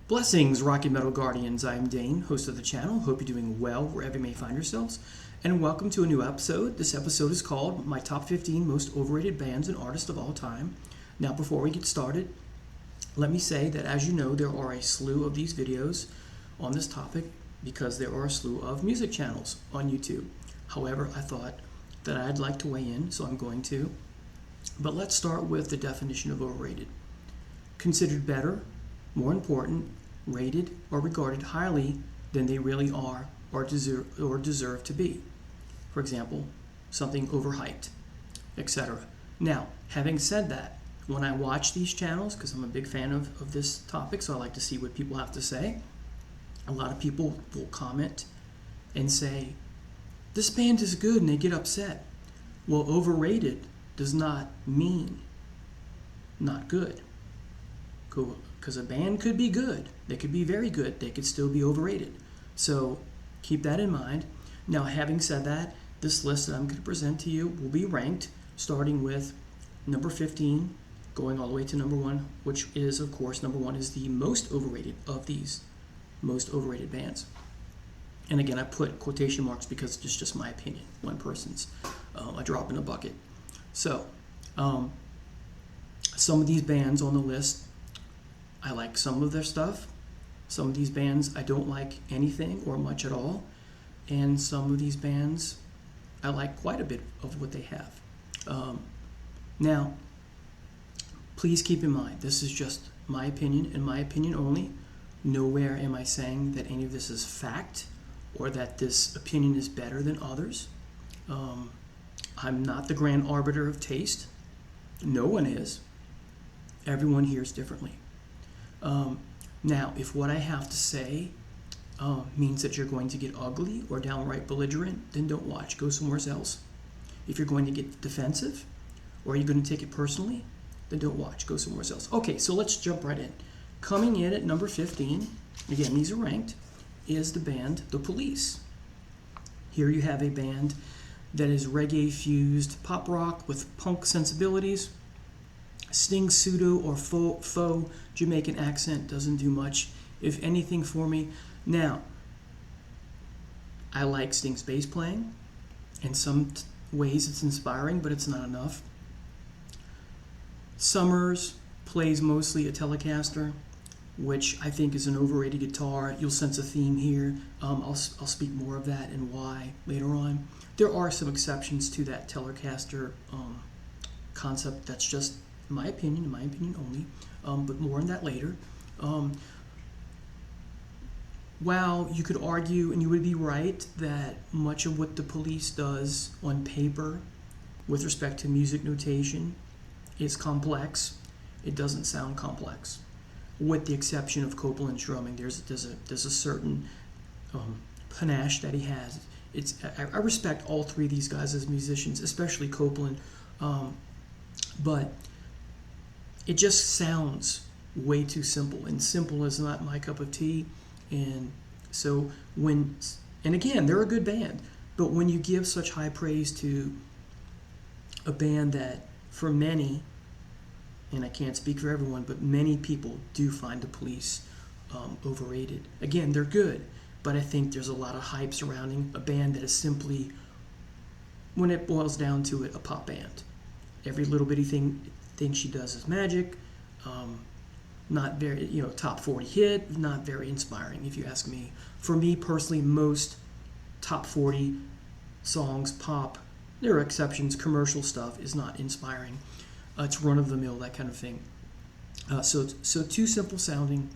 Blessings, Rocky Metal Guardians. I'm Dane, host of the channel. Hope you're doing well wherever you may find yourselves. And welcome to a new episode. This episode is called My Top 15 Most Overrated Bands and Artists of All Time. Now, before we get started, let me say that, as you know, there are a slew of these videos on this topic because there are a slew of music channels on YouTube. However, I thought that I'd like to weigh in, so I'm going to. But let's start with the definition of overrated. Considered better, more important, rated, or regarded highly than they really are or deserve to be. For example, something overhyped, etc. Now, having said that, when I watch these channels, because I'm a big fan of this topic, so I like to see what people have to say, a lot of people will comment and say, this band is good, and they get upset. Well, overrated does not mean not good. Because a band could be good. They could be very good. They could still be overrated. So keep that in mind. Now, having said that, this list that I'm going to present to you will be ranked starting with number 15, going all the way to number 1, which is, of course, number 1 is the most overrated of these most overrated bands. And again, I put quotation marks because it's just my opinion, one person's, a drop in a bucket. So, some of these bands on the list, I like some of their stuff. Some of these bands, I don't like anything or much at all. And some of these bands, I like quite a bit of what they have. Now, please keep in mind, this is just my opinion and my opinion only. Nowhere am I saying that any of this is fact or that this opinion is better than others. I'm not the grand arbiter of taste. No one is. Everyone hears differently. Now, if what I have to say means that you're going to get ugly or downright belligerent, then don't watch. Go somewhere else. If you're going to get defensive or you're going to take it personally, then don't watch. Go somewhere else. Okay, so let's jump right in. Coming in at number 15, again, these are ranked, is the band The Police. Here you have a band that is reggae-fused pop rock with punk sensibilities. Sting's pseudo or faux Jamaican accent doesn't do much, if anything, for me. Now, I like Sting's bass playing. In some ways it's inspiring, but it's not enough. Summers plays mostly a Telecaster, which I think is an overrated guitar. You'll sense a theme here. I'll speak more of that and why later on. There are some exceptions to that Telecaster concept. That's just my opinion only, but more on that later. While you could argue, and you would be right, that much of what The Police does on paper with respect to music notation is complex, it doesn't sound complex. With the exception of Copeland's drumming, there's a certain panache that he has. I respect all three of these guys as musicians, especially Copeland, but it just sounds way too simple, and simple is not my cup of tea. And so and again, they're a good band, but when you give such high praise to a band that for many, and I can't speak for everyone, but many people do find The Police overrated. Again, they're good, but I think there's a lot of hype surrounding a band that is simply, when it boils down to it, a pop band. Every little bitty thing she does is magic. Not very, top 40 hit, not very inspiring, if you ask me. For me personally, most top 40 songs, pop, there are exceptions, commercial stuff is not inspiring. It's run-of-the-mill, that kind of thing. So too simple sounding,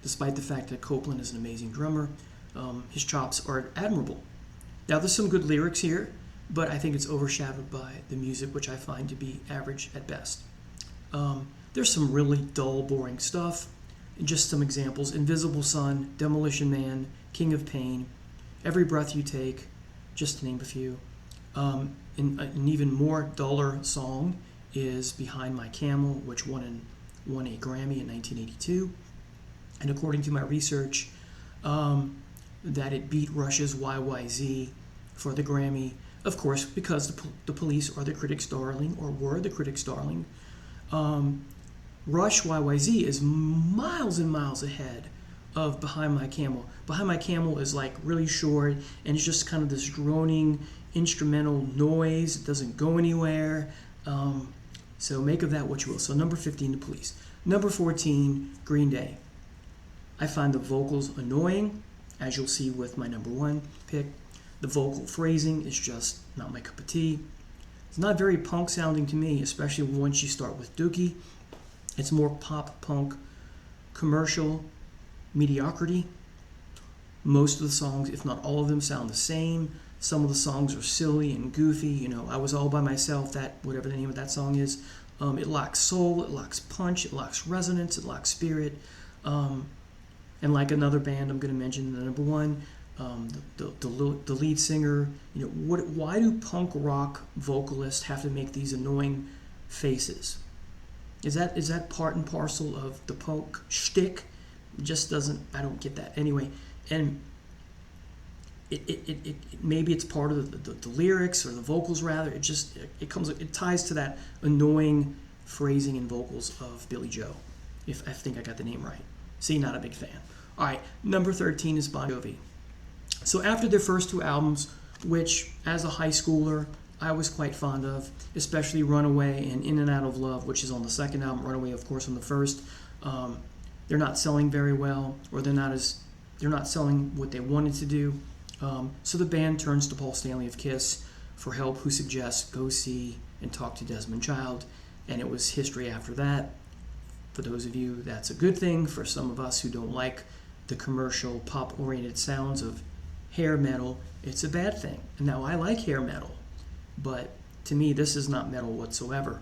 despite the fact that Copeland is an amazing drummer. His chops are admirable. Now, there's some good lyrics here, but I think it's overshadowed by the music, which I find to be average at best. There's some really dull, boring stuff. Just some examples: Invisible Sun, Demolition Man, King of Pain, Every Breath You Take, just to name a few. An even more duller song is Behind My Camel, which won a Grammy in 1982. And according to my research, that it beat Rush's YYZ for the Grammy, of course, because the Police are the critics' darling, or were the critics' darling. Rush YYZ is miles and miles ahead of Behind My Camel. Behind My Camel is like really short, and it's just kind of this droning instrumental noise. It doesn't go anywhere. So make of that what you will. So number 15, The Police. Number 14, Green Day. I find the vocals annoying, as you'll see with my number 1 pick. The vocal phrasing is just not my cup of tea. It's not very punk sounding to me, especially once you start with Dookie. It's more pop punk, commercial mediocrity. Most of the songs, if not all of them, sound the same. Some of the songs are silly and goofy. You know, I Was All By Myself, that whatever the name of that song is. It lacks soul, it lacks punch, it lacks resonance, it lacks spirit. And like another band I'm going to mention, the number 1, the lead singer. You know, why do punk rock vocalists have to make these annoying faces? Is that part and parcel of the punk shtick? Just doesn't. I don't get that. Anyway, and it maybe it's part of the lyrics or the vocals rather. It ties to that annoying phrasing and vocals of Billy Joe. If I think I got the name right. See, not a big fan. All right, number 13 is Bon Jovi. So after their first 2 albums, which as a high schooler I was quite fond of, especially Runaway and In and Out of Love, which is on the second album, Runaway of course on the first. They're not selling very well, or they're not selling what they wanted to do. So the band turns to Paul Stanley of Kiss for help, who suggests go see and talk to Desmond Child, and it was history after that. For those of you, that's a good thing. For some of us who don't like the commercial pop-oriented sounds of hair metal, it's a bad thing. Now, I like hair metal, but to me, this is not metal whatsoever.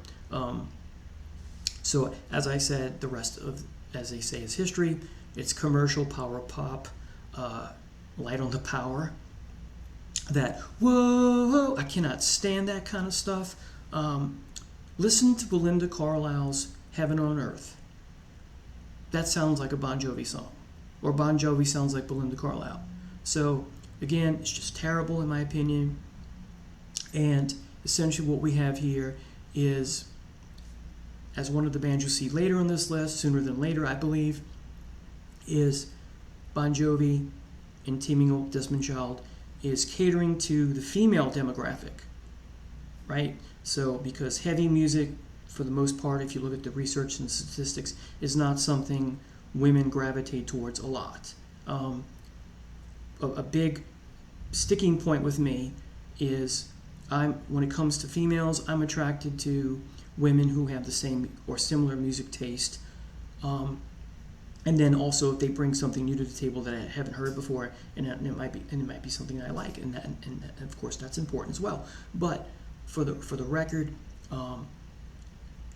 So, as I said, the rest of, as they say, is history. It's commercial power pop, light on the power. That, whoa, I cannot stand that kind of stuff. Listen to Belinda Carlisle's Heaven on Earth. That sounds like a Bon Jovi song. Or Bon Jovi sounds like Belinda Carlisle. So, again, it's just terrible in my opinion. And essentially what we have here is, as one of the bands you'll see later on this list, Sooner Than Later, I believe, is Bon Jovi and teaming up with Desmond Child is catering to the female demographic, right? So, because heavy music, for the most part, if you look at the research and statistics, is not something women gravitate towards a lot. A big sticking point with me is when it comes to females, I'm attracted to women who have the same or similar music taste. And then also if they bring something new to the table that I haven't heard before, and it might be something that I like, and of course that's important as well. But for the record,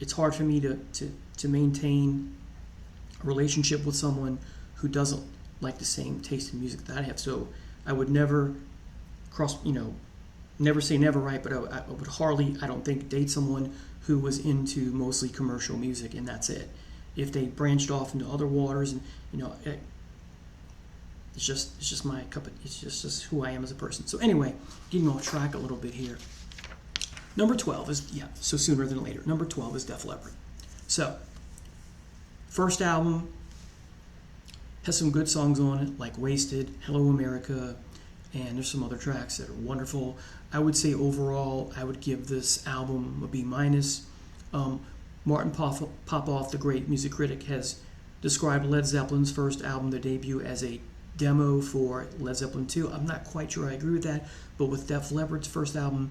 it's hard for me to maintain a relationship with someone who doesn't like the same taste in music that I have. So I would never never say never, right? But I would hardly, I don't think, date someone who was into mostly commercial music and that's it. If they branched off into other waters, and it's just my cup of, it's just who I am as a person. So anyway, getting off track a little bit here. Number 12 is, so Sooner Than Later. Number 12 is Def Leppard. So, first album has some good songs on it, like Wasted, Hello America, and there's some other tracks that are wonderful. I would say overall, I would give this album a B-. Martin Popoff, the great music critic, has described Led Zeppelin's first album, their debut, as a demo for Led Zeppelin 2. I'm not quite sure I agree with that, but with Def Leppard's first album,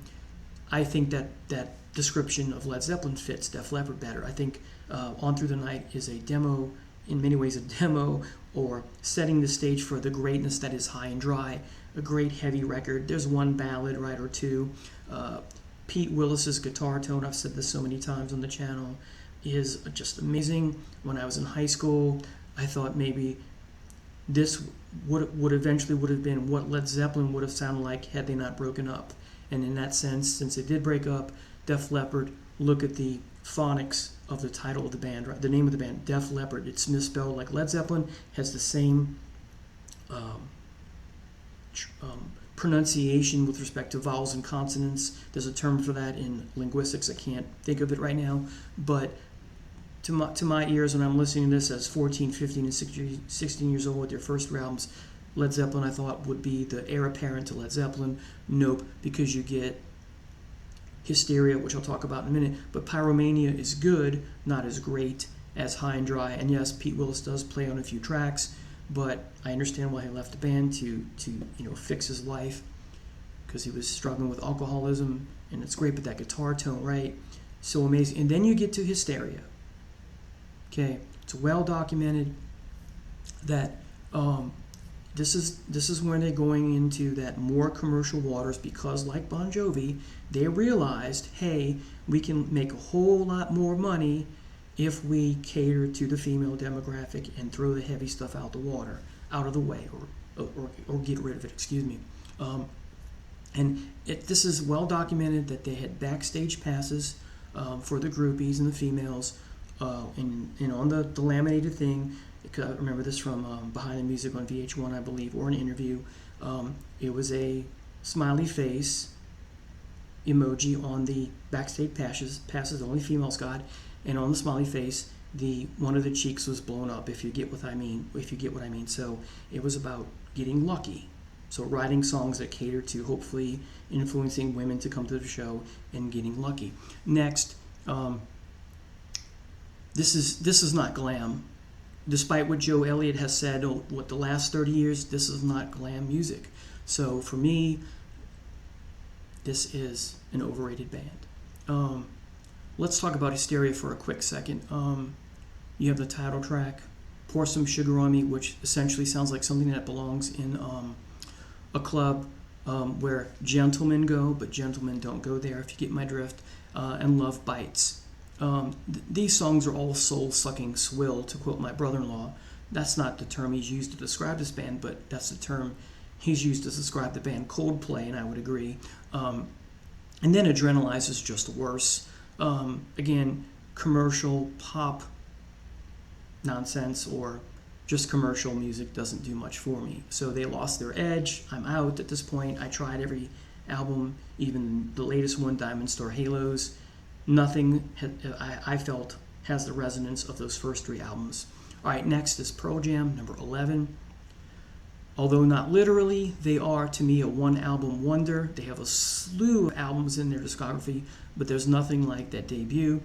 I think that description of Led Zeppelin fits Def Leppard better. I think On Through the Night is a demo, in many ways a demo, or setting the stage for the greatness that is High and Dry, a great heavy record. There's one ballad, right, or two. Pete Willis's guitar tone, I've said this so many times on the channel, is just amazing. When I was in high school, I thought maybe this would eventually have been what Led Zeppelin would have sounded like had they not broken up. And in that sense, since they did break up, Def Leppard, look at the phonics of the title of the band, right? The name of the band, Def Leppard. It's misspelled like Led Zeppelin, has the same pronunciation with respect to vowels and consonants. There's a term for that in linguistics. I can't think of it right now, but to my ears when I'm listening to this as 14, 15, and 16 years old with their first three albums, Led Zeppelin I thought would be the heir apparent to Led Zeppelin. Nope, because you get Hysteria, which I'll talk about in a minute, but Pyromania is good, not as great as High and Dry. And yes, Pete Willis does play on a few tracks, but I understand why he left the band to fix his life, because he was struggling with alcoholism, and it's great, but that guitar tone, right? So amazing. And then you get to Hysteria. Okay, it's well documented that this is when they're going into that more commercial waters, because like Bon Jovi, they realized, hey, we can make a whole lot more money if we cater to the female demographic and throw the heavy stuff out of the way, or get rid of it. Excuse me. This is well documented that they had backstage passes for the groupies and the females, and on the laminated thing. I remember this from Behind the Music on VH1, I believe, or an interview. It was a smiley face emoji on the backstage passes only females got, and on the smiley face, one of the cheeks was blown up. If you get what I mean. So it was about getting lucky. So writing songs that cater to hopefully influencing women to come to the show and getting lucky. Next, this is not glam. Despite what Joe Elliott has said, what the last 30 years, this is not glam music. So for me, this is an overrated band. Let's talk about Hysteria for a quick second. You have the title track, Pour Some Sugar on Me, which essentially sounds like something that belongs in a club where gentlemen go, but gentlemen don't go there, if you get my drift, and Love Bites. These songs are all soul-sucking swill, to quote my brother-in-law. That's not the term he's used to describe this band, but that's the term he's used to describe the band Coldplay, and I would agree. And then Adrenalize is just worse. Again, commercial pop nonsense or just commercial music doesn't do much for me. So they lost their edge. I'm out at this point. I tried every album, even the latest one, Diamond Star Halos. Nothing I felt has the resonance of those first three albums. All right, next is Pearl Jam, number 11. Although not literally, they are, to me, a one-album wonder. They have a slew of albums in their discography, but there's nothing like that debut.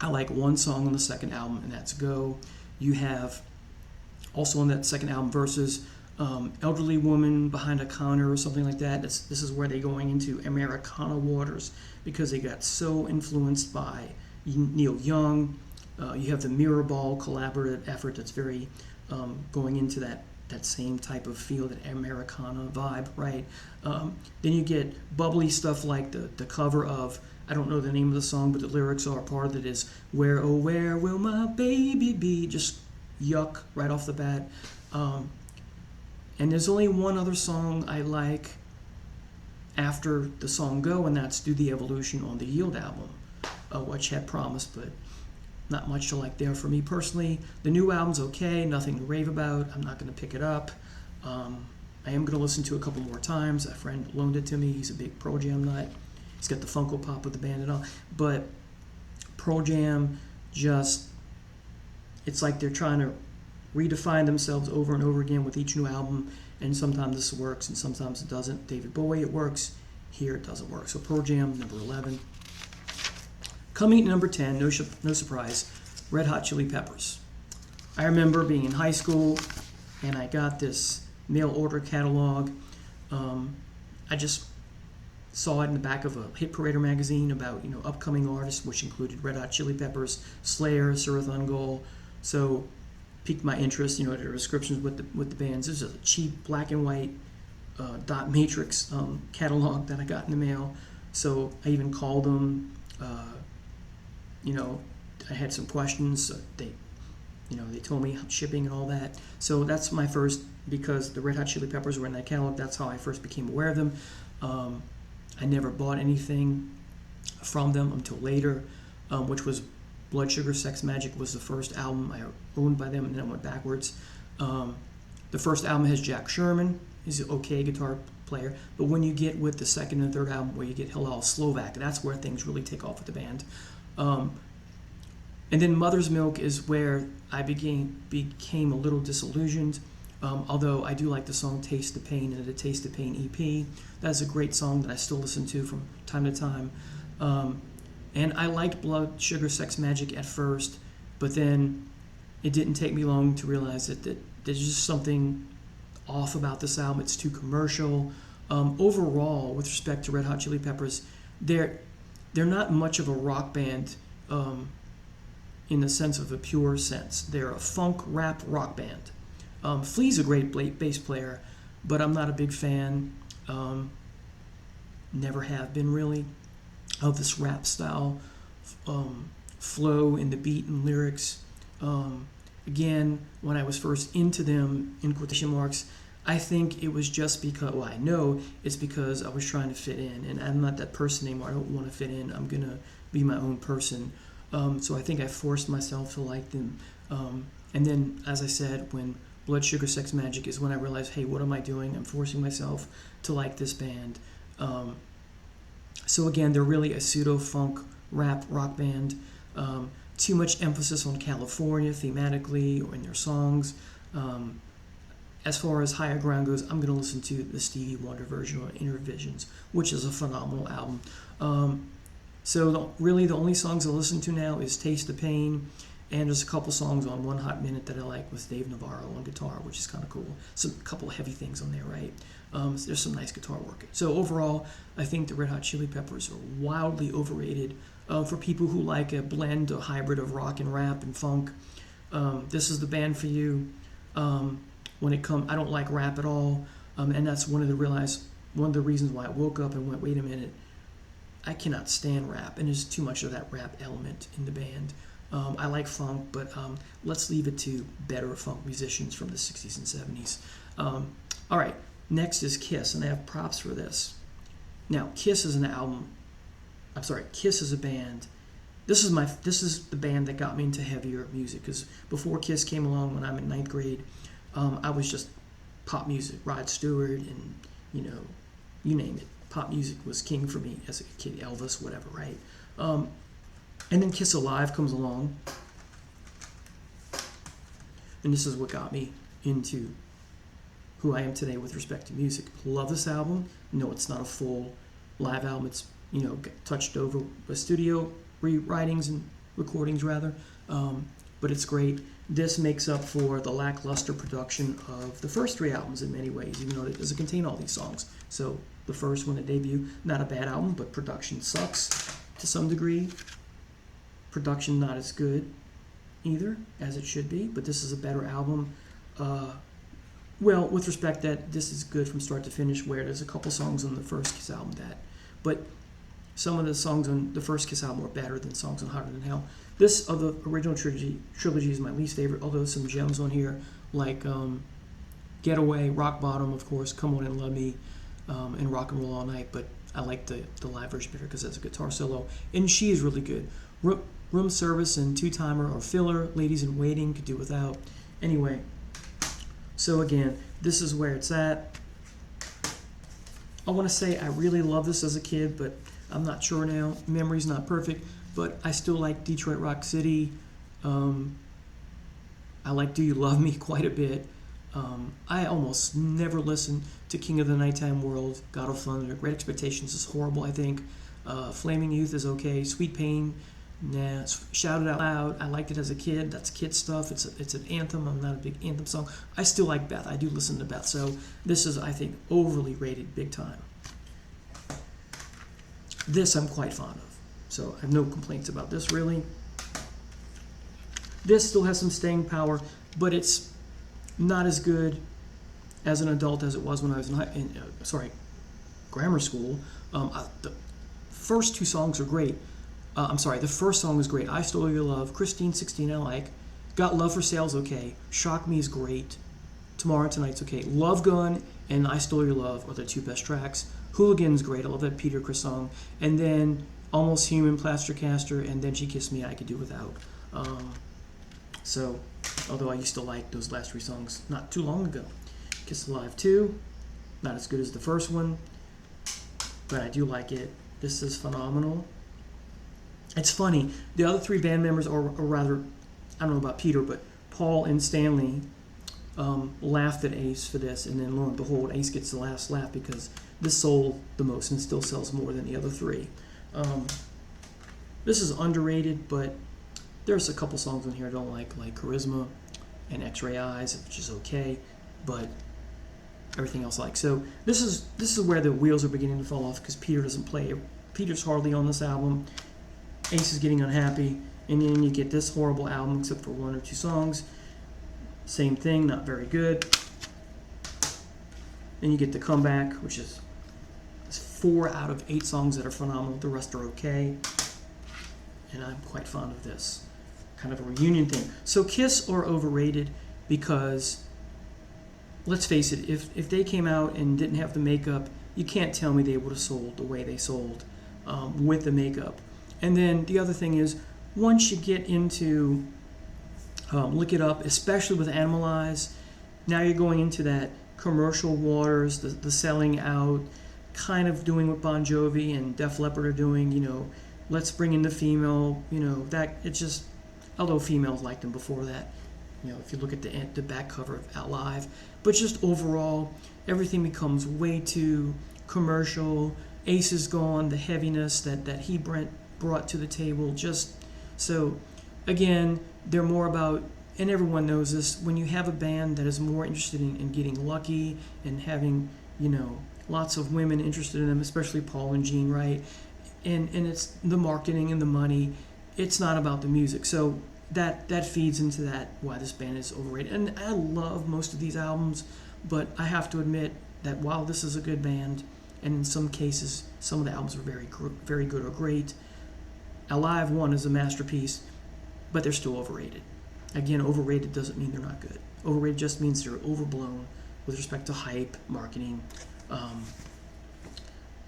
I like one song on the second album, and that's Go. You have, also on that second album, Versus, Elderly Woman Behind a Counter or something like that. This is where they're going into Americana waters, because they got so influenced by Neil Young. You have the Mirrorball collaborative effort that's very going into that same type of feel, that Americana vibe, right? Then you get bubbly stuff like the cover of, I don't know the name of the song, but the lyrics are, part of it is, Where, oh where will my baby be? Just yuck right off the bat. And there's only one other song I like after the song Go, and that's Do the Evolution on the Yield album, which had promise, but not much to like there for me personally. The new album's okay, nothing to rave about. I'm not going to pick it up. I am going to listen to it a couple more times. A friend loaned it to me. He's a big Pearl Jam nut. He's got the Funko Pop with the band and all. But Pearl Jam just, it's like they're trying to redefine themselves over and over again with each new album, and sometimes this works and sometimes it doesn't. David Bowie, it works. Here, it doesn't work. So Pearl Jam, number 11. Coming at number 10, no surprise, Red Hot Chili Peppers. I remember being in high school, and I got this mail order catalog. I just saw it in the back of a Hit Parader magazine about upcoming artists, which included Red Hot Chili Peppers, Slayer, Sarath Ungol. So piqued my interest. Their descriptions with the bands. This is a cheap black and white dot matrix catalog that I got in the mail. So I even called them. I had some questions. They told me shipping and all that. So that's my first, because the Red Hot Chili Peppers were in that catalog. That's how I first became aware of them. I never bought anything from them until later, which was Blood Sugar Sex Magic was the first album I owned by them, and then I went backwards. The first album has Jack Sherman. He's an okay guitar player, but when you get with the second and third album, where you get Hillel Slovak, that's where things really take off with the band. And then Mother's Milk is where I became a little disillusioned. Although I do like the song Taste the Pain and the Taste the Pain EP. That's a great song that I still listen to from time to time. And I liked Blood, Sugar, Sex Magic at first, but then it didn't take me long to realize that there's just something off about this album. It's too commercial. Overall, with respect to Red Hot Chili Peppers, they're not much of a rock band in the sense of a pure sense. They're a funk rap rock band. Flea's a great bass player, but I'm not a big fan, never have been really, of this rap style flow in the beat and lyrics. Again, when I was first into them, in quotation marks, I think it was just because, well, I know it's because I was trying to fit in, and I'm not that person anymore. I don't want to fit in. I'm going to be my own person. So I think I forced myself to like them. And then, as I said, when Blood, Sugar, Sex, Magic is when I realized, hey, what am I doing? I'm forcing myself to like this band. So again, they're really a pseudo-funk rap rock band. Too much emphasis on California thematically or in their songs. As far as Higher Ground goes, I'm going to listen to the Stevie Wonder version or Inner Visions, which is a phenomenal album. So really the only songs I listen to now is Taste the Pain, and there's a couple songs on One Hot Minute that I like with Dave Navarro on guitar, which is kind of cool. A couple heavy things on there, right? So there's some nice guitar work. So overall, I think the Red Hot Chili Peppers are wildly overrated for people who like a blend, a hybrid of rock and rap and funk. This is the band for you. When it comes, I don't like rap at all, and that's one of the reasons why I woke up and went, wait a minute, I cannot stand rap, and there's too much of that rap element in the band. I like funk, but let's leave it to better funk musicians from the 60s and 70s. All right, next is Kiss, and I have props for this. Now, Kiss is a band. This is the band that got me into heavier music, because before Kiss came along when I'm in 9th grade, I was just pop music, Rod Stewart, and you name it. Pop music was king for me as a kid, Elvis, whatever, right? And then Kiss Alive comes along, and this is what got me into who I am today with respect to music. Love this album. No, it's not a full live album. It's touched over with studio rewritings and recordings rather, but it's great. This makes up for the lackluster production of the first 3 albums in many ways, even though it doesn't contain all these songs. So the first one, the debut, not a bad album, but production sucks to some degree. Production not as good either as it should be, but this is a better album. Well, with respect that this is good from start to finish, where there's a couple songs on the first Kiss album but some of the songs on the first Kiss album were better than songs on Hotter Than Hell. This of the original trilogy is my least favorite, although some gems on here like Getaway, Rock Bottom, of course, Come On and Love Me, and Rock and Roll All Night, but I like the live version better because that's a guitar solo, and She is really good. Room Service and Two Timer are filler. Ladies in Waiting could do without. Anyway, so again, this is where it's at. I want to say I really loved this as a kid, but I'm not sure now. Memory's not perfect, but I still like Detroit Rock City. I like Do You Love Me quite a bit. I almost never listen to King of the Nighttime World, God of Thunder. Great Expectations is horrible, I think. Flaming Youth is okay. Sweet Pain, nah. Shout It Out Loud, I liked it as a kid. That's kid stuff. It's an anthem. I'm not a big anthem song. I still like Beth. I do listen to Beth. So this is, I think, overly rated big time. This I'm quite fond of. So I have no complaints about this, really. This still has some staying power, but it's not as good as an adult as it was when I was in grammar school. The first 2 songs are great. The first song is great. I Stole Your Love. Christine 16 I like. Got Love for Sale's okay. Shock Me is great. Tomorrow and Tonight's okay. Love Gun and I Stole Your Love are the 2 best tracks. Hooligan's great. I love that Peter Criss song. And then Almost Human, Plaster Caster, and Then She Kissed Me, I Could Do Without. So, although I used to like those last 3 songs not too long ago. Kiss Alive 2, not as good as the first one, but I do like it. This is phenomenal. It's funny. The other three band members are rather, I don't know about Peter, but Paul and Stanley laughed at Ace for this, and then lo and behold, Ace gets the last laugh because this sold the most and still sells more than the other three. This is underrated, but there's a couple songs on here I don't like Charisma and X-Ray Eyes, which is okay, but everything else I like. So this is where the wheels are beginning to fall off because Peter doesn't play. Peter's hardly on this album. Ace is getting unhappy, and then you get this horrible album except for one or two songs. Same thing, not very good. Then you get the Comeback, which is 4 out of 8 songs that are phenomenal. The rest are okay, and I'm quite fond of this. Kind of a reunion thing. So Kiss are overrated because, let's face it, if they came out and didn't have the makeup, you can't tell me they would have sold the way they sold with the makeup. And then the other thing is, once you get into Lick It Up, especially with Animalize, now you're going into that commercial waters, the selling out, kind of doing what Bon Jovi and Def Leppard are doing, let's bring in the female, that it's just, although females liked them before that, if you look at the back cover of Out Live, but just overall, everything becomes way too commercial. Ace is gone, the heaviness that he brought to the table, just so, again, they're more about, and everyone knows this, when you have a band that is more interested in getting lucky and having, lots of women interested in them, especially Paul and Gene, right? And it's the marketing and the money. It's not about the music. So that feeds into that, why this band is overrated. And I love most of these albums, but I have to admit that while this is a good band, and in some cases, some of the albums are very good or great, Alive 1 is a masterpiece, but they're still overrated. Again, overrated doesn't mean they're not good. Overrated just means they're overblown with respect to hype, marketing,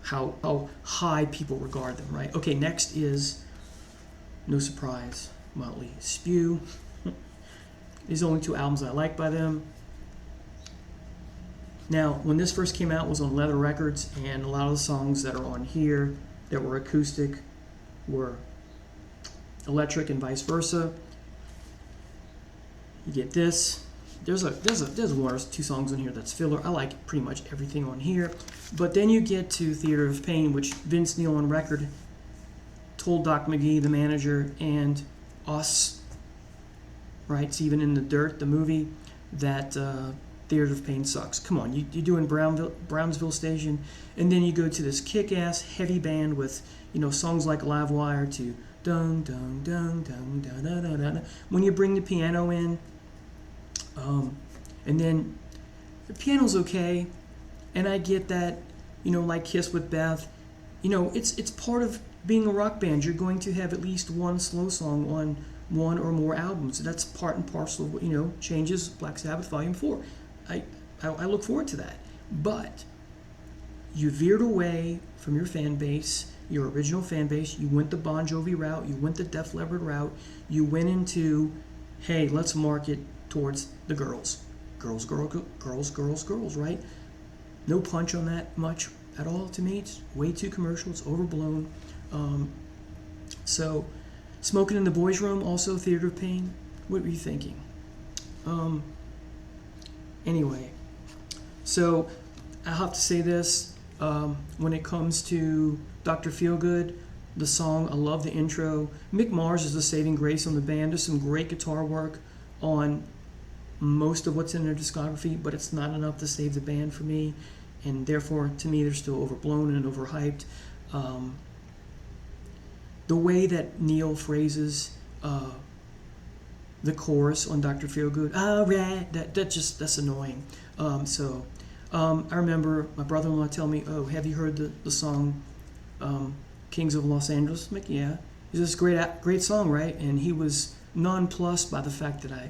how high people regard them, right? Okay, next is, no surprise, Motley Spew. These are only 2 albums I like by them. Now, when this first came out, it was on Leather Records, and a lot of the songs that are on here that were acoustic were electric and vice versa. You get this. There's one or 2 songs on here that's filler. I like pretty much everything on here. But then you get to Theater of Pain, which Vince Neil on record told Doc McGee, the manager, and us, right? It's even in The Dirt, the movie, that Theater of Pain sucks. Come on, you're doing Brownsville Station, and then you go to this kick-ass heavy band with, songs like Live Wire to dun dun dun dun dun dun dun dun. When you bring the piano in, and then the piano's okay, and I get that, like Kiss with Beth, it's part of being a rock band. You're going to have at least one slow song on one or more albums. That's part and parcel of what, Changes, Black Sabbath, Volume 4. I look forward to that. But you veered away from your fan base, your original fan base. You went the Bon Jovi route. You went the Def Leppard route. You went into, hey, let's market towards the girls. Girls, right? No punch on that much at all to me. It's way too commercial. It's overblown. So, Smoking in the Boys' Room, also Theater of Pain. What were you thinking? Anyway, so I have to say this. When it comes to Dr. Feelgood, the song, I love the intro. Mick Mars is the saving grace on the band. There's some great guitar work on most of what's in their discography, but it's not enough to save the band for me, and therefore, to me, they're still overblown and overhyped. The way that Neil phrases the chorus on Dr. Feelgood, all right, that's annoying. I remember my brother-in-law tell me, oh, have you heard the song Kings of Los Angeles? I'm like, yeah. It's this great song, right? And he was nonplussed by the fact that I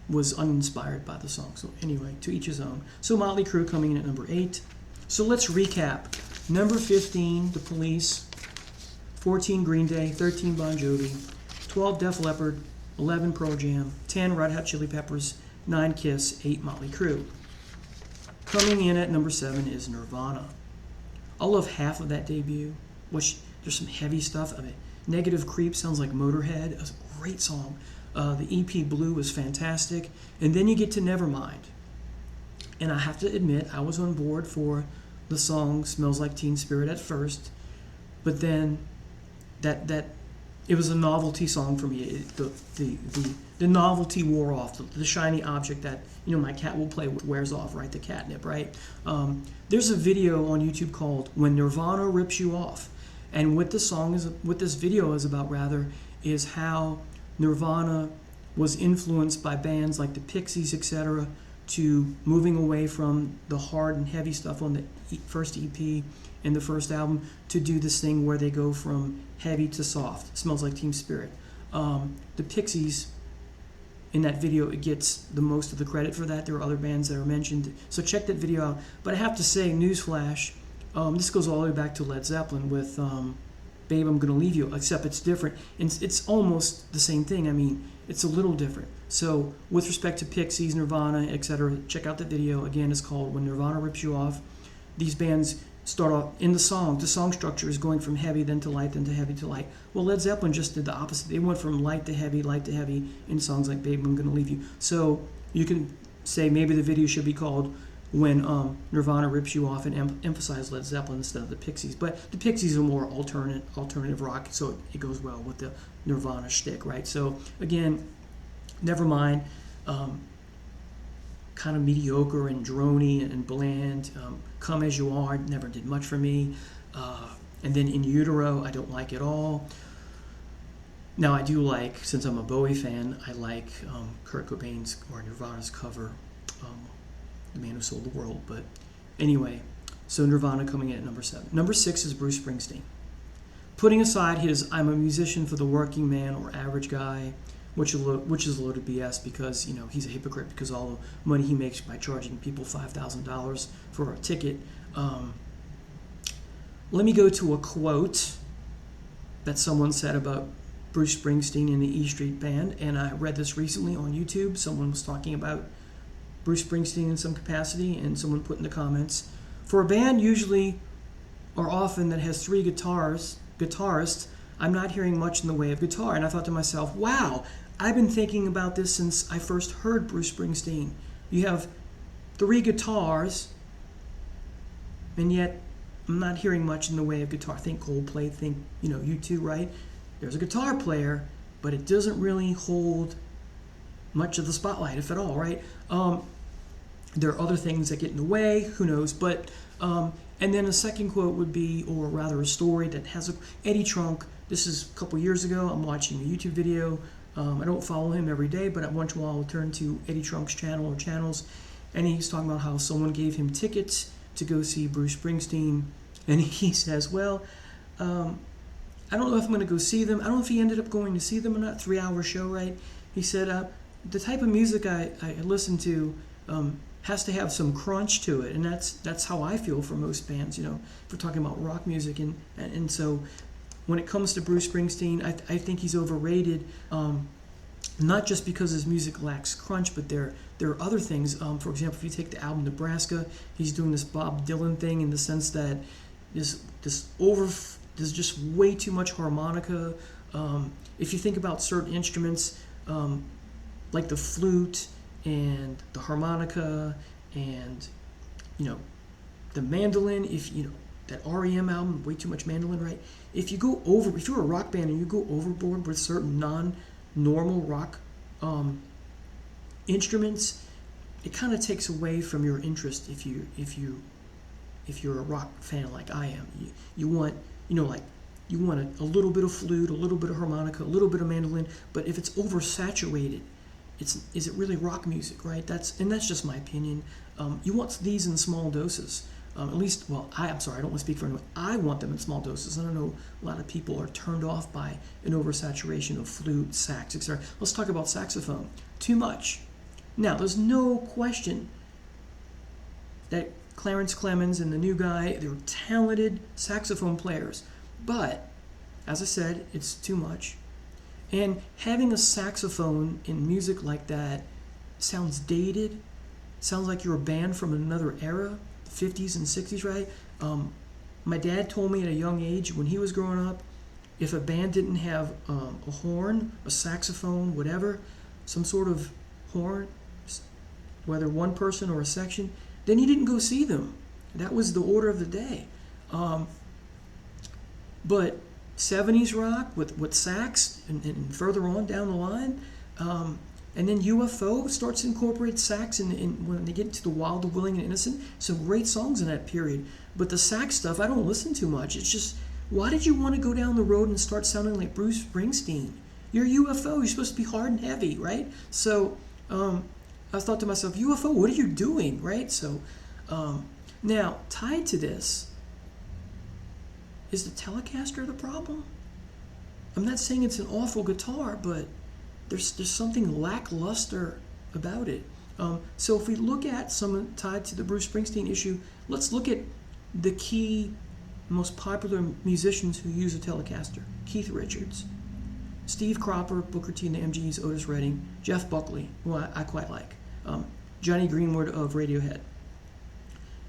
was uninspired by the song. So anyway, to each his own. So Motley Crue coming in at number 8. So let's recap. Number 15, The Police. 14, Green Day. 13, Bon Jovi. 12, Def Leppard. 11, Pearl Jam. 10, Red Hot Chili Peppers. 9, Kiss. 8, Motley Crue. Coming in at number 7 is Nirvana. I love half of that debut, which there's some heavy stuff. I mean, Negative Creep sounds like Motorhead. It was a great song. The EP Blue was fantastic. And then you get to Nevermind. And I have to admit, I was on board for the song Smells Like Teen Spirit at first. But then that it was a novelty song for me. The novelty wore off. The shiny object that my cat will play with wears off, right? The catnip, right? There's a video on YouTube called "When Nirvana Rips You Off," and what this video is about rather is how Nirvana was influenced by bands like the Pixies, etc., to moving away from the hard and heavy stuff on the first EP and the first album to do this thing where they go from heavy to soft. It Smells Like Teen Spirit. The Pixies, in that video, it gets the most of the credit for that. There are other bands that are mentioned, so check that video out. But I have to say, newsflash, this goes all the way back to Led Zeppelin with Babe, I'm Gonna Leave You, except it's different. It's almost the same thing. I mean, it's a little different. So with respect to Pixies, Nirvana, etc., check out the video. Again, it's called When Nirvana Rips You Off. These bands start off in the song structure is going from heavy, then to light, then to heavy to light. Well, Led Zeppelin just did the opposite. They went from light to heavy in songs like Babe, I'm Gonna Leave You. So you can say maybe the video should be called When Nirvana Rips You Off and emphasize Led Zeppelin instead of the Pixies. But the Pixies are more alternative rock, so it goes well with the Nirvana shtick, right? So again, Nevermind, kind of mediocre and droney and bland. Come As You Are never did much for me. And then In Utero, I don't like at all. Now I do like, since I'm a Bowie fan, I like Kurt Cobain's or Nirvana's cover, The Man Who Sold the World. But anyway, so Nirvana coming in at number 7. Number 6 is Bruce Springsteen. Putting aside his I'm a musician for the working man or average guy, which is a load of BS because he's a hypocrite because all the money he makes by charging people $5,000 for a ticket. Let me go to a quote that someone said about Bruce Springsteen in the E Street Band, and I read this recently on YouTube. Someone was talking about Bruce Springsteen in some capacity, and someone put in the comments, for a band usually or often that has 3 guitarists, I'm not hearing much in the way of guitar. And I thought to myself, wow, I've been thinking about this since I first heard Bruce Springsteen. You have 3 guitars, and yet I'm not hearing much in the way of guitar. Think Coldplay, think, U2, right? There's a guitar player, but it doesn't really hold much of the spotlight, if at all, right? There are other things that get in the way, who knows, but, and then a second quote would be, or rather a story that has Eddie Trunk. This is a couple years ago. I'm watching a YouTube video. I don't follow him every day, but once in a while I'll turn to Eddie Trunk's channel or channels, and he's talking about how someone gave him tickets to go see Bruce Springsteen, and he says, well, I don't know if I'm going to go see them. I don't know if he ended up going to see them or not. 3-hour show, right? He said, the type of music I listen to has to have some crunch to it, and that's how I feel for most bands, if we're talking about rock music. And so when it comes to Bruce Springsteen, I think he's overrated, not just because his music lacks crunch, but there are other things. For example, if you take the album Nebraska, he's doing this Bob Dylan thing in the sense that there's just way too much harmonica. If you think about certain instruments, like the flute and the harmonica and the mandolin, that REM album, way too much mandolin, right? If you're a rock band and you go overboard with certain non-normal rock instruments, it kind of takes away from your interest. If you're a rock fan like I am, you want you want a little bit of flute, a little bit of harmonica, a little bit of mandolin, but if it's oversaturated, is it really rock music, right? That's just my opinion. You want these in small doses. At least, I'm sorry, I don't want to speak for anyone. I want them in small doses. I don't know, a lot of people are turned off by an oversaturation of flute, sax, etc. Let's talk about saxophone. Too much. Now, there's no question that Clarence Clemens and the new guy, they're talented saxophone players. But, as I said, it's too much. And having a saxophone in music like that sounds dated. Sounds like you're a band from another era. 50s and 60s, right? My dad told me at a young age when he was growing up, if a band didn't have a horn, a saxophone, whatever, some sort of horn, whether one person or a section, then you didn't go see them. That was the order of the day. But 70s rock with sax and further on down the line, and then UFO starts to incorporate sax and when they get to the Wild, the Willing, and Innocent, some great songs in that period. But the sax stuff, I don't listen to much. It's just, why did you want to go down the road and start sounding like Bruce Springsteen? You're UFO. You're supposed to be hard and heavy, right? So I thought to myself, UFO, what are you doing, right? So now, tied to this, is the Telecaster the problem? I'm not saying it's an awful guitar, but there's something lackluster about it. So if we look at some tied to the Bruce Springsteen issue, let's look at the key, most popular musicians who use a Telecaster. Keith Richards, Steve Cropper, Booker T and the MGs, Otis Redding, Jeff Buckley, who I quite like, Johnny Greenwood of Radiohead,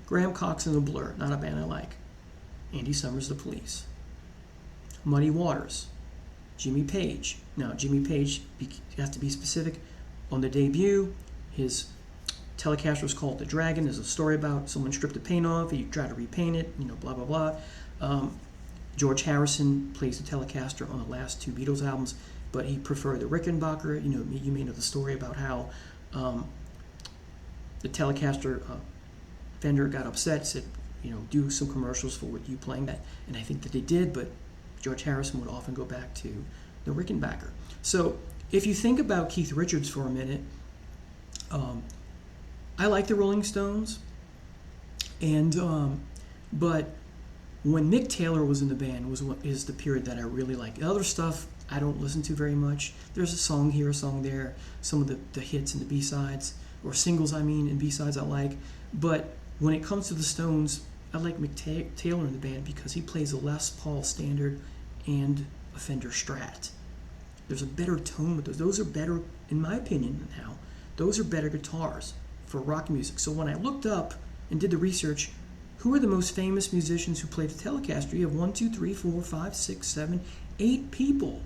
Graham Cox and the Blur, not a band I like, Andy Summers, The Police, Muddy Waters, Jimmy Page. Now, Jimmy Page, you have to be specific. On the debut, his Telecaster was called the Dragon. There's a story about someone stripped the paint off. He tried to repaint it, blah, blah, blah. George Harrison plays the Telecaster on the last two Beatles albums, but he preferred the Rickenbacker. You may know the story about how the Telecaster Fender got upset, said, do some commercials for what you playing that. And I think that they did, but George Harrison would often go back to the Rickenbacker. So if you think about Keith Richards for a minute, I like the Rolling Stones, and but when Mick Taylor was in the band is the period that I really like. The other stuff I don't listen to very much. There's a song here, a song there, some of the hits and the B-sides, or singles and B-sides I like. But when it comes to the Stones, I like Mick Taylor in the band because he plays a Les Paul Standard and a Fender Strat. There's a better tone with those. Those are better, in my opinion, now. Those are better guitars for rock music. So when I looked up and did the research, who are the most famous musicians who played the Telecaster? You have 1, 2, 3, 4, 5, 6, 7, 8 people.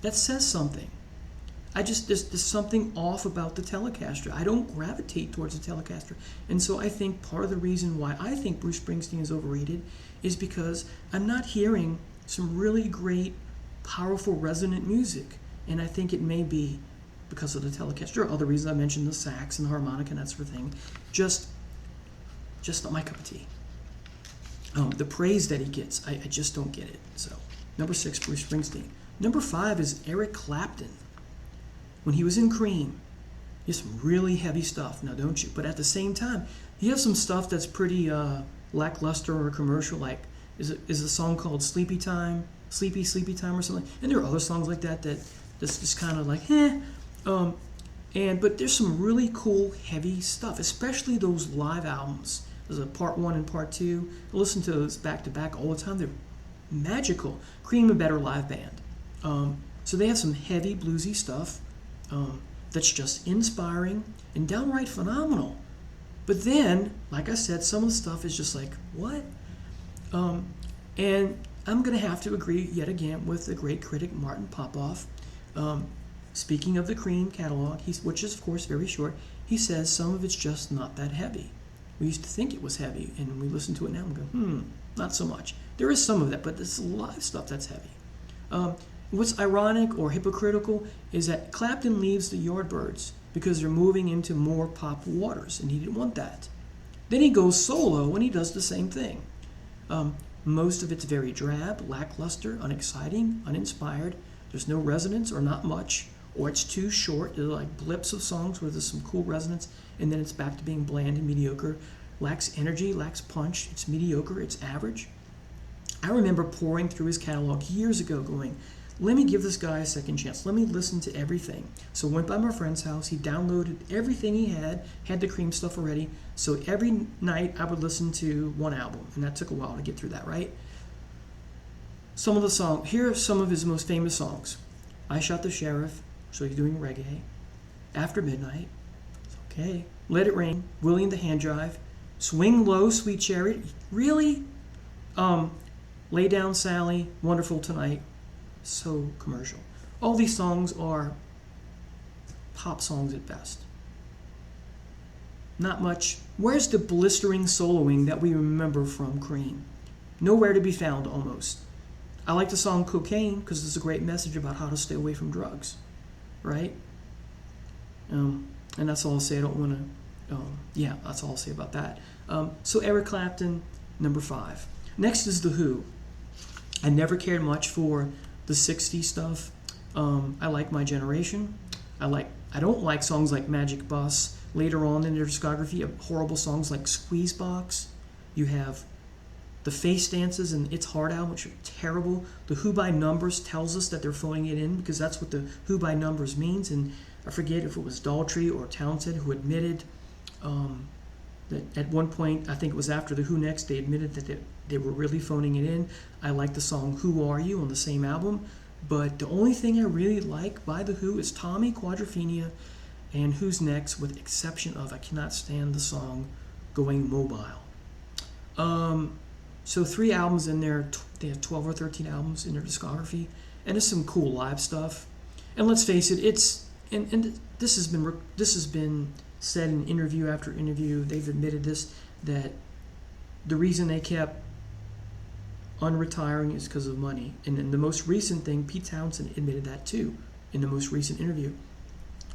That says something. There's something off about the Telecaster. I don't gravitate towards the Telecaster. And so I think part of the reason why I think Bruce Springsteen is overrated is because I'm not hearing some really great, powerful, resonant music. And I think it may be because of the Telecaster. There are other reasons I mentioned, the sax and the harmonica and that sort of thing. Just not my cup of tea. The praise that he gets, I just don't get it. So, number 6, Bruce Springsteen. Number 5 is Eric Clapton. When he was in Cream, he has some really heavy stuff, now don't you? But at the same time, he has some stuff that's pretty lackluster or commercial, like is a song called Sleepy Time or something. And there are other songs like that's just kind of like, but there's some really cool, heavy stuff, especially those live albums. There's a part 1 and part 2. I listen to those back to back all the time. They're magical. Cream, a better live band. So they have some heavy, bluesy stuff that's just inspiring and downright phenomenal. But then, like I said, some of the stuff is just like, what? And I'm going to have to agree yet again with the great critic Martin Popoff. Speaking of the Cream catalog, which is of course very short, he says some of it's just not that heavy. We used to think it was heavy, and when we listen to it now, we go, not so much. There is some of that, but there's a lot of stuff that's heavy. What's ironic or hypocritical is that Clapton leaves the Yardbirds because they're moving into more pop waters, and he didn't want that. Then he goes solo, and he does the same thing. Most of it's very drab, lackluster, unexciting, uninspired. There's no resonance, or not much, or it's too short. They're like blips of songs where there's some cool resonance, and then it's back to being bland and mediocre. Lacks energy, lacks punch. It's mediocre, it's average. I remember pouring through his catalog years ago going, let me give this guy a second chance. Let me listen to everything. So I went by my friend's house. He downloaded everything he had the Cream stuff already. So every night I would listen to one album, and that took a while to get through that, right? Here are some of his most famous songs. I Shot the Sheriff, so he's doing reggae. After Midnight, okay. Let It Rain, Willie and the Hand Drive, Swing Low, Sweet Chariot, really? Lay Down Sally, Wonderful Tonight, So commercial. All these songs are pop songs at best. Not much. Where's the blistering soloing that we remember from Cream? Nowhere to be found, almost. I like the song Cocaine because it's a great message about how to stay away from drugs, right? And that's all I'll say. I don't want to, yeah, that's all I'll say about that. So Eric Clapton, number 5. Next is The Who. I never cared much for the 60s stuff. I like My Generation. I don't like songs like Magic Bus. Later on in their discography, horrible songs like Squeeze Box. You have the Face Dances and It's Hard Out, which are terrible. The Who by Numbers tells us that they're phoning it in because that's what the Who by Numbers means. And I forget if it was Daltrey or Townsend who admitted that at one point, I think it was after the Who Next, they admitted that they were really phoning it in. I like the song Who Are You on the same album. But the only thing I really like by The Who is Tommy, Quadrophenia, and Who's Next, with exception of I cannot stand the song Going Mobile. So 3 albums in there. They have 12 or 13 albums in their discography, and there's some cool live stuff. And let's face it, and this has been said in interview after interview. They've admitted this, that the reason they kept unretiring is because of money. And in the most recent thing, Pete Townsend admitted that too in the most recent interview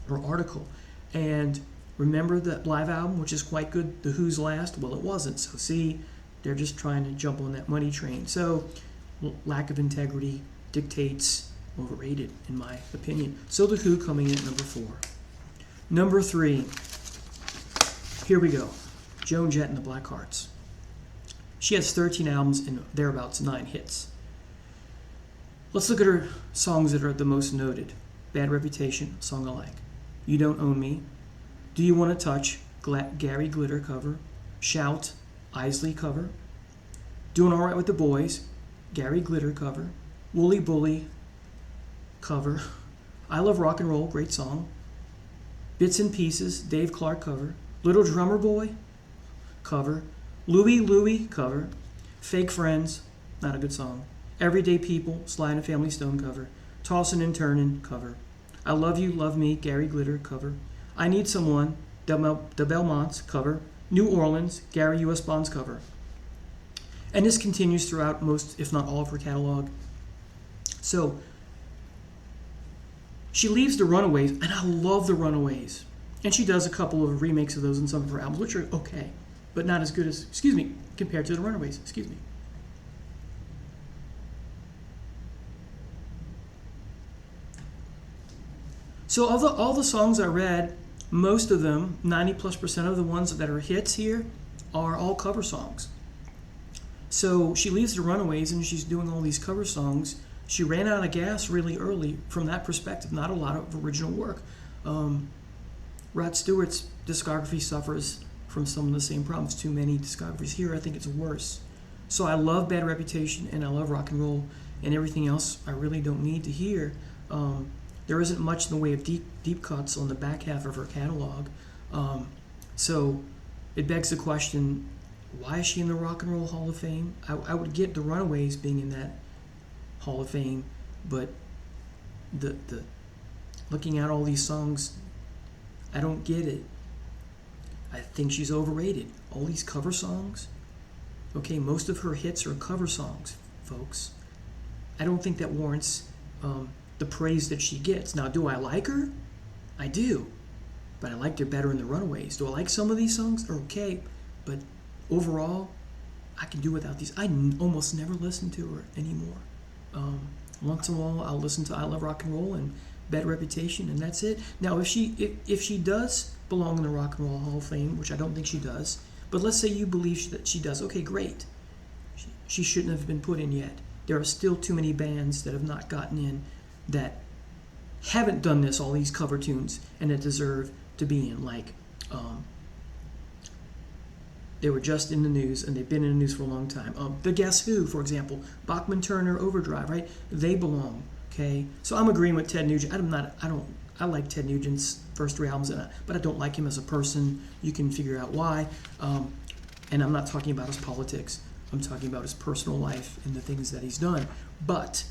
or article. And remember that live album, which is quite good, The Who's Last? Well, it wasn't. So see, they're just trying to jump on that money train. So lack of integrity dictates Overrated, in my opinion. So The Who coming in at number 4. Number 3. Here we go. Joan Jett and the Blackhearts. She has 13 albums and thereabouts 9 hits. Let's look at her songs that are the most noted. Bad Reputation, song I like. You Don't Own Me. Do You Want to Touch, Gary Glitter cover. Shout, Isley cover. Doing All Right with the Boys, Gary Glitter cover. Wooly Bully cover. I Love Rock and Roll, great song. Bits and Pieces, Dave Clark cover. Little Drummer Boy cover. Louie Louie cover. Fake Friends, not a good song. Everyday People, Sly and the Family Stone cover. Tossin' and Turnin' cover. I Love You, Love Me, Gary Glitter cover. I Need Someone, the Belmonts cover. New Orleans, Gary U.S. Bonds cover. And this continues throughout most, if not all, of her catalog. So, she leaves the Runaways, and I love the Runaways. And she does a couple of remakes of those in some of her albums, which are okay, but not as good as, compared to the Runaways, So of all the songs I read, most of them, 90+% of the ones that are hits here, are all cover songs. So she leaves the Runaways and she's doing all these cover songs. She ran out of gas really early from that perspective, not a lot of original work. Rod Stewart's discography suffers from some of the same problems. Too many discographies. Here I think it's worse. So I love Bad Reputation and I love rock and roll, and everything else I really don't need to hear. There isn't much in the way of deep cuts on the back half of her catalog. So it begs the question, why is she in the Rock and Roll Hall of Fame? I would get the Runaways being in that Hall of Fame, but the looking at all these songs, I don't get it. I think she's overrated. All these cover songs. Okay, most of her hits are cover songs, folks. I don't think that warrants the praise that she gets. Now, do I like her? I do. But I liked her better in the Runaways. Do I like some of these songs? They're okay. But overall, I can do without these. I almost never listen to her anymore. Once in a while, I'll listen to I Love Rock and Roll and Bad Reputation, and that's it. Now, if she does belong in the Rock and Roll Hall of Fame, which I don't think she does, but let's say you believe that she does, okay, great. She shouldn't have been put in yet. There are still too many bands that have not gotten in that haven't done this, all these cover tunes, and that deserve to be in, like they were just in the news, and they've been in the news for a long time. The Guess Who, for example, Bachman Turner, Overdrive, right? They belong. Okay, so I'm agreeing with Ted Nugent. I like Ted Nugent's first 3 albums, but I don't like him as a person. You can figure out why. And I'm not talking about his politics. I'm talking about his personal life and the things that he's done. But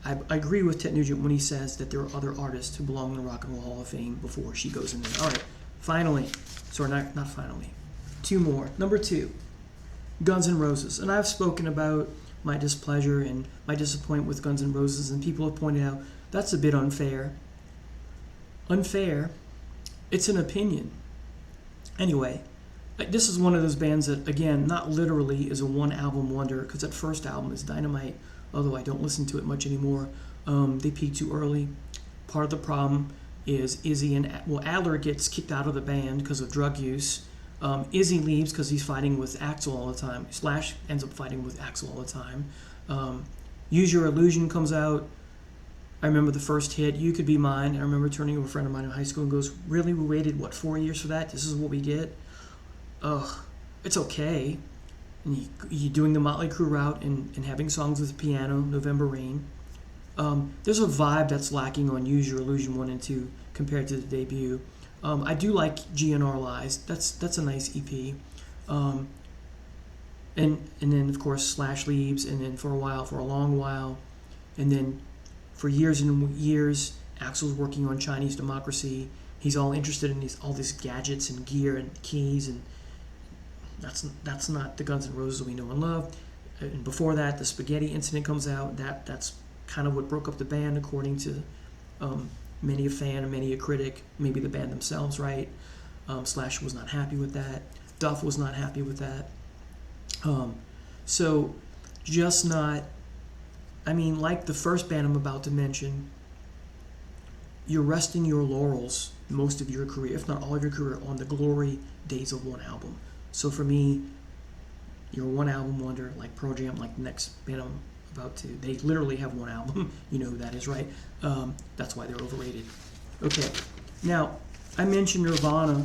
I agree with Ted Nugent when he says that there are other artists who belong in the Rock and Roll Hall of Fame before she goes in there. All right, finally, sorry, not finally, two more. Number 2, Guns N' Roses. And I've spoken about my displeasure and my disappointment with Guns N' Roses, and people have pointed out that's a bit unfair. Unfair? It's an opinion. Anyway, this is one of those bands that, again, not literally is a one-album wonder, because that first album is dynamite, although I don't listen to it much anymore. They peaked too early. Part of the problem is Izzy and Adler gets kicked out of the band because of drug use. Izzy leaves because he's fighting with Axl all the time. Slash ends up fighting with Axl all the time. Use Your Illusion comes out. I remember the first hit, You Could Be Mine. I remember turning to a friend of mine in high school and goes, really? We waited, 4 years for that? This is what we get? Ugh, it's okay. And you doing the Motley Crue route and having songs with piano, November Rain. There's a vibe that's lacking on Use Your Illusion 1 and 2 compared to the debut. I do like GNR Lies. That's a nice EP. And then, of course, Slash leaves, and then for a long while, and then for years and years, Axl's working on Chinese Democracy. He's all interested in all these gadgets and gear and keys, and that's not the Guns N' Roses we know and love. And before that, the Spaghetti Incident comes out. That's kind of what broke up the band, according to many a fan and many a critic. Maybe the band themselves, right? Slash was not happy with that. Duff was not happy with that. So just not. I mean, like the first band I'm about to mention, you're resting your laurels most of your career, if not all of your career, on the glory days of one album. So for me, you're a one album wonder, like Pearl Jam, like the next band I'm about to. They literally have one album. You know who that is, right? That's why they're overrated. Okay, now I mentioned Nirvana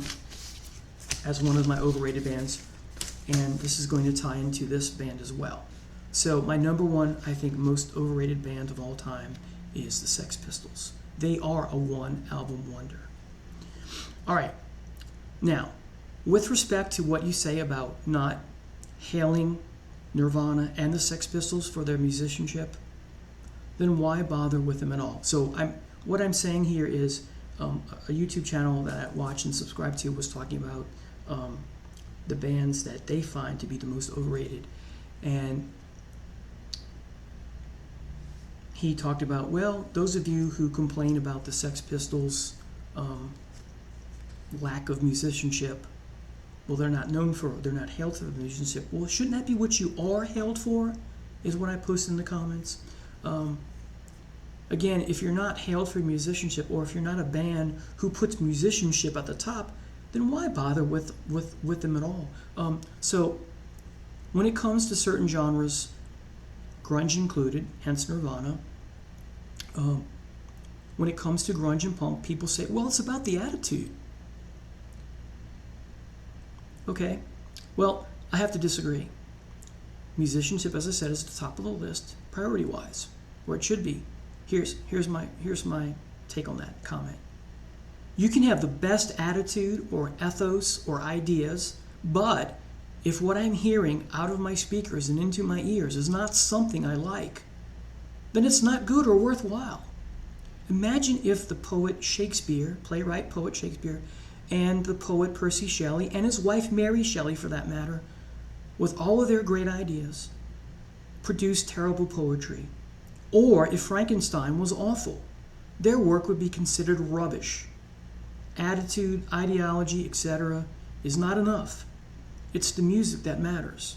as one of my overrated bands, and this is going to tie into this band as well. So my number one, I think, most overrated band of all time is the Sex Pistols. They are a one-album wonder. All right. Now, with respect to what you say about not hailing Nirvana and the Sex Pistols for their musicianship, then why bother with them at all? So what I'm saying here is a YouTube channel that I watch and subscribe to was talking about the bands that they find to be the most overrated. And he talked about, well, those of you who complain about the Sex Pistols' lack of musicianship, well, they're not hailed for musicianship. Well, shouldn't that be what you are hailed for, is what I posted in the comments. Again, if you're not hailed for musicianship, or if you're not a band who puts musicianship at the top, then why bother with them at all? So when it comes to certain genres, grunge included, hence Nirvana. When it comes to grunge and punk, people say, well, it's about the attitude. Okay, well, I have to disagree. Musicianship, as I said, is at the top of the list, priority-wise, where it should be. Here's my take on that comment. You can have the best attitude or ethos or ideas, but if what I'm hearing out of my speakers and into my ears is not something I like, then it's not good or worthwhile. Imagine if the poet Shakespeare, playwright poet Shakespeare, and the poet Percy Shelley, and his wife Mary Shelley for that matter, with all of their great ideas, produced terrible poetry. Or if Frankenstein was awful, their work would be considered rubbish. Attitude, ideology, etc. is not enough. It's the music that matters.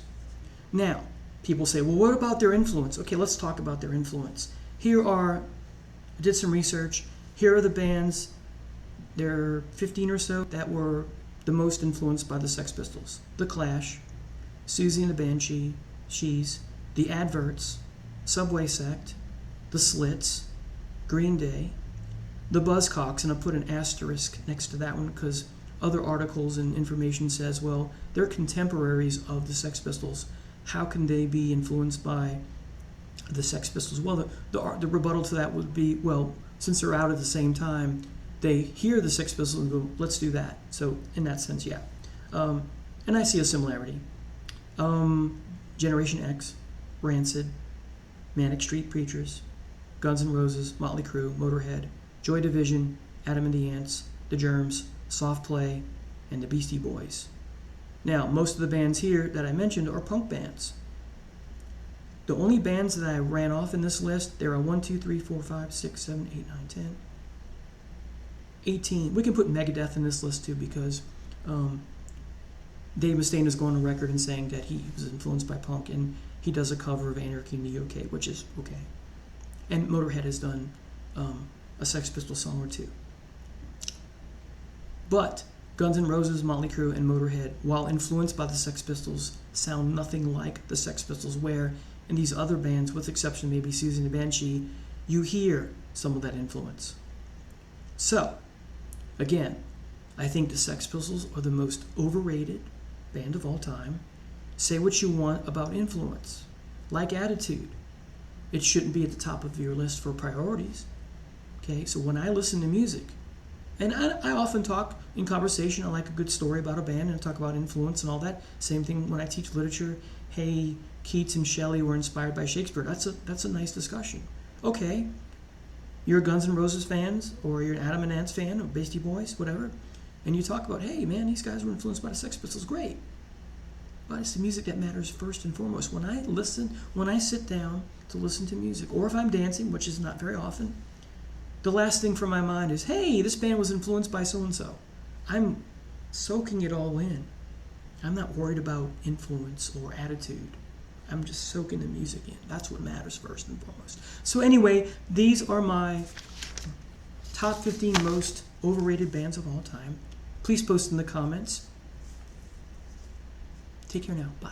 Now, people say, well, what about their influence? Okay, let's talk about their influence. I did some research. Here are the bands, there are 15 or so, that were the most influenced by the Sex Pistols. The Clash, Susie and the Banshees, The Adverts, Subway Sect, The Slits, Green Day, the Buzzcocks, and I put an asterisk next to that one because other articles and information says, well, they're contemporaries of the Sex Pistols. How can they be influenced by the Sex Pistols? Well, the rebuttal to that would be, well, since they're out at the same time, they hear the Sex Pistols and go, let's do that. So in that sense, yeah. And I see a similarity. Generation X, Rancid, Manic Street Preachers, Guns N' Roses, Motley Crue, Motorhead, Joy Division, Adam and the Ants, The Germs, Soft Play, and the Beastie Boys. Now, most of the bands here that I mentioned are punk bands. The only bands that I ran off in this list, there are 1, 2, 3, 4, 5, 6, 7, 8, 9, 10, 18. We can put Megadeth in this list too because Dave Mustaine has gone on record and saying that he was influenced by punk, and he does a cover of Anarchy in the UK, which is okay. And Motorhead has done a Sex Pistols song or two. But Guns N' Roses, Motley Crue, and Motorhead, while influenced by the Sex Pistols, sound nothing like the Sex Pistols, where in these other bands, with exception maybe Susie and the Banshee, you hear some of that influence. So, again, I think the Sex Pistols are the most overrated band of all time. Say what you want about influence. Like Attitude, it shouldn't be at the top of your list for priorities. Okay, so when I listen to music, and I often talk in conversation, I like a good story about a band and I talk about influence and all that. Same thing when I teach literature. Hey, Keats and Shelley were inspired by Shakespeare. That's a nice discussion. Okay, you're a Guns N' Roses fans, or you're an Adam and Ants fan, or Beastie Boys, whatever, and you talk about, hey man, these guys were influenced by the Sex Pistols, great. But it's the music that matters first and foremost. When I sit down to listen to music, or if I'm dancing, which is not very often, the last thing from my mind is, hey, this band was influenced by so-and-so. I'm soaking it all in. I'm not worried about influence or attitude. I'm just soaking the music in. That's what matters first and foremost. So anyway, these are my top 15 most overrated bands of all time. Please post in the comments. Take care now. Bye.